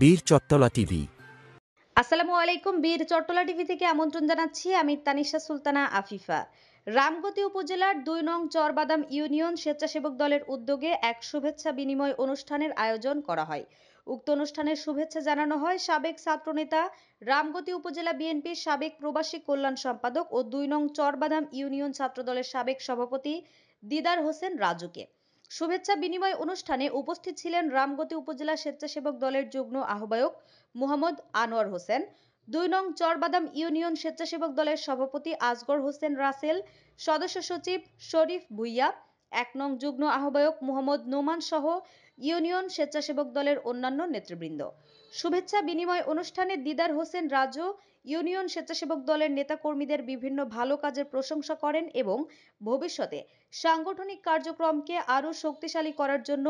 বীর চট্টলা টিভি। আসসালামু আলাইকুম। বীর চট্টলা টিভি থেকে আমন্ত্রণ জানাচ্ছি আমি তানিশা সুলতানা আফিফা। রামগতি উপজেলার ২ নং চরবাদাম ইউনিয়ন স্বেচ্ছাসেবক দলের উদ্যোগে এক শুভেচ্ছা বিনিময় অনুষ্ঠানের আয়োজন করা হয়। উক্ত অনুষ্ঠানের শুভেচ্ছা জানানো হয় সাবেক ছাত্রনেতা, রামগতি উপজেলা বিএনপির সাবেক প্রবাসী কল্যাণ সম্পাদক ও ২ নং চরবাদাম ইউনিয়ন ছাত্রদলের সাবেক সভাপতি দিদার হোসেন রাজুকে। শুভেচ্ছা বিনিময় অনুষ্ঠানে উপস্থিত ছিলেন রামগতি উপজেলা স্বেচ্ছাসেবক দলের যুগ্ম আহ্বায়ক মোহাম্মদ আনোয়ার হোসেন, ২ নং চরবাদাম ইউনিয়ন স্বেচ্ছাসেবক দলের সভাপতি আসগর হোসেন রাসেল, সদস্য সচিব শরীফ ভুইয়া, ১ নং যুগ্ম আহ্বায়ক মোহাম্মদ নোমান সহ ইউনিয়ন স্বেচ্ছাসেবক দলের অন্যান্য নেতৃবৃন্দ। শুভেচ্ছা বিনিময় অনুষ্ঠানে দিদার হোসেন রাজু ইউনিয়ন স্বেচ্ছাসেবক দলের নেতাকর্মীদের বিভিন্ন ভালো কাজের প্রশংসা করেন এবং ভবিষ্যতে সাংগঠনিক কার্যক্রমকে আরও শক্তিশালী করার জন্য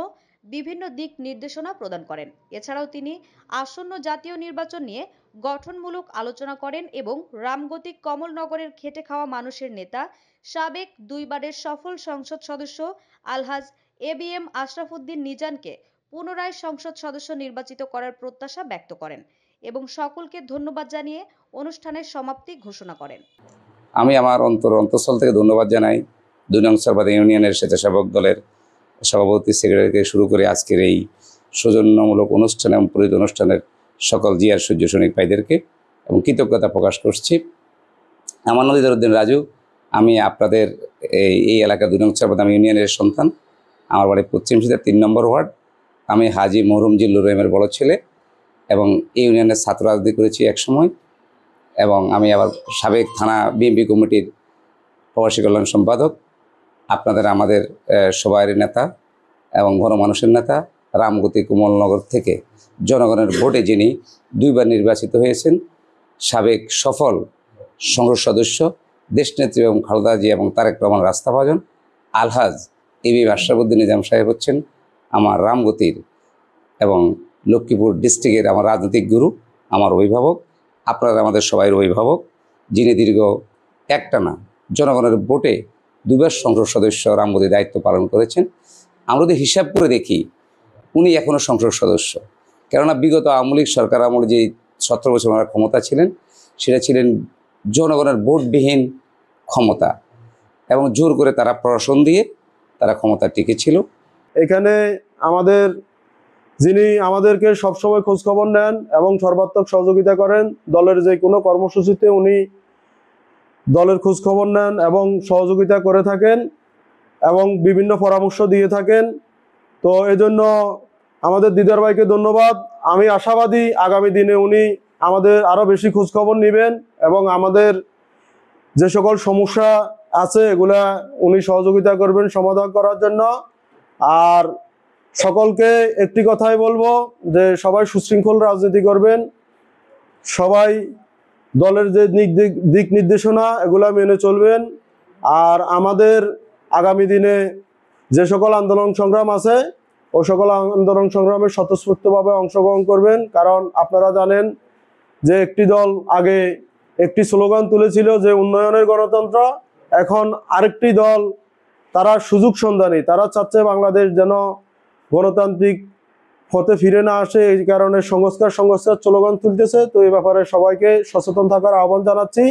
বিভিন্ন দিক নির্দেশনা প্রদান করেন। এছাড়াও তিনি আসন্ন জাতীয় নির্বাচন নিয়ে গঠনমূলক আলোচনা করেন এবং রামগতি কমলনগরের খেটে খাওয়া মানুষের নেতা, সাবেক ২ বারের সফল সংসদ সদস্য আলহাজ এবিএম আশরাফ উদ্দিন নিজানকে পুনরায় সংসদ সদস্য নির্বাচিত করার প্রত্যাশা ব্যক্ত করেন এবং সকলকে ধন্যবাদ জানিয়ে অনুষ্ঠানের সমাপ্তি ঘোষণা করেন। আমি আমার অন্তঃস্থল থেকে ধন্যবাদ জানাই ২ নং চরবাদাম ইউনিয়নের স্বেচ্ছাসেবক দলের সভাপতি, সেক্রেটারিকে শুরু করে আজকের এই সৌজন্যমূলক অনুষ্ঠান এবং পুরোহিত অনুষ্ঠানের সকল জিয়ার সূর্য সৈনিক ভাইদেরকে এবং কৃতজ্ঞতা প্রকাশ করছি। আমার নাম দিদার উদ্দিন রাজু। আমি আপনাদের এই এলাকা ২ নং চরবাদাম ইউনিয়নের সন্তান। আমার বাড়ি পশ্চিম সিদার ৩ নম্বর ওয়ার্ড। আমি হাজি মরহুম জিল্লুর রহিমের বড় ছেলে এবং এই ইউনিয়নের ছাত্র রাজনীতি করেছি একসময়, এবং আমি আবার সাবেক থানা বিএনপি কমিটির প্রবাসী কল্যাণ সম্পাদক। আপনাদের আমাদের সবাইয়ের নেতা এবং গণমানুষের নেতা, রামগতি কমলনগর থেকে জনগণের ভোটে যিনি ২ বার নির্বাচিত হয়েছেন, সাবেক সফল সংসদ সদস্য, দেশনেত্রী এবং খালেদা জিয়া এবং তারেক রহমান রাস্তাভাজন আলহাজ এবিএম আশরাফ উদ্দিন নিজাম সাহেব হচ্ছেন আমার রামগতির এবং লক্ষ্মীপুর ডিস্ট্রিক্টের আমার রাজনৈতিক গুরু, আমার অভিভাবক। আপনারা আমাদের সবাই অভিভাবক, যিনি দীর্ঘ একটানা জনগণের ভোটে ২ বার সংসদ সদস্য রামগতির দায়িত্ব পালন করেছেন। আমরা যদি হিসাব করে দেখি, উনি এখনও সংসদ সদস্য। কেননা বিগত আওয়ামী লীগ সরকার আমলে যে ১৭ বছর ওনারা ক্ষমতা ছিলেন, সেটা ছিলেন জনগণের ভোটবিহীন ক্ষমতা, এবং জোর করে তারা প্রশাসন দিয়ে তারা ক্ষমতা টিকেছিল। এখানে যিনি আমাদেরকে সবসময় খোঁজখবর নেন এবং সর্বাত্মক সহযোগিতা করেন, দলের যে কোনো কর্মসূচিতে উনি দলের খোঁজখবর নেন এবং সহযোগিতা করে থাকেন এবং বিভিন্ন পরামর্শ দিয়ে থাকেন। তো এজন্য আমাদের দিদার ভাইকে ধন্যবাদ। আমি আশাবাদী আগামী দিনে উনি আমাদের আরও বেশি খোঁজখবর নেবেন এবং আমাদের যে সকল সমস্যা আছে এগুলা উনি সহযোগিতা করবেন সমাধান করার জন্য। আর সকলকে একটি কথাই বলবো যে সবাই সুশৃঙ্খল রাজনীতি করবেন, সবাই দলের যে দিক নির্দেশনা এগুলা মেনে চলবেন। আর আমাদের আগামী দিনে যে সকল আন্দোলন সংগ্রাম আছে ও সকল আন্দোলন সংগ্রামে স্বতঃস্ফূর্তভাবে অংশগ্রহণ করবেন। কারণ আপনারা জানেন যে একটি দল আগে একটি স্লোগান তুলেছিল যে উন্নয়নের গণতন্ত্র, এখন আরেকটি দল তারা সুযোগ সন্ধানী, তারা চাচ্ছে বাংলাদেশ যেন গণতান্ত্রিক পথে ফিরে না আসে, এই কারণে সংস্কার স্লোগান তুলতেছে। তো এই ব্যাপারে সবাইকে সচেতন থাকার আহ্বান জানাচ্ছি।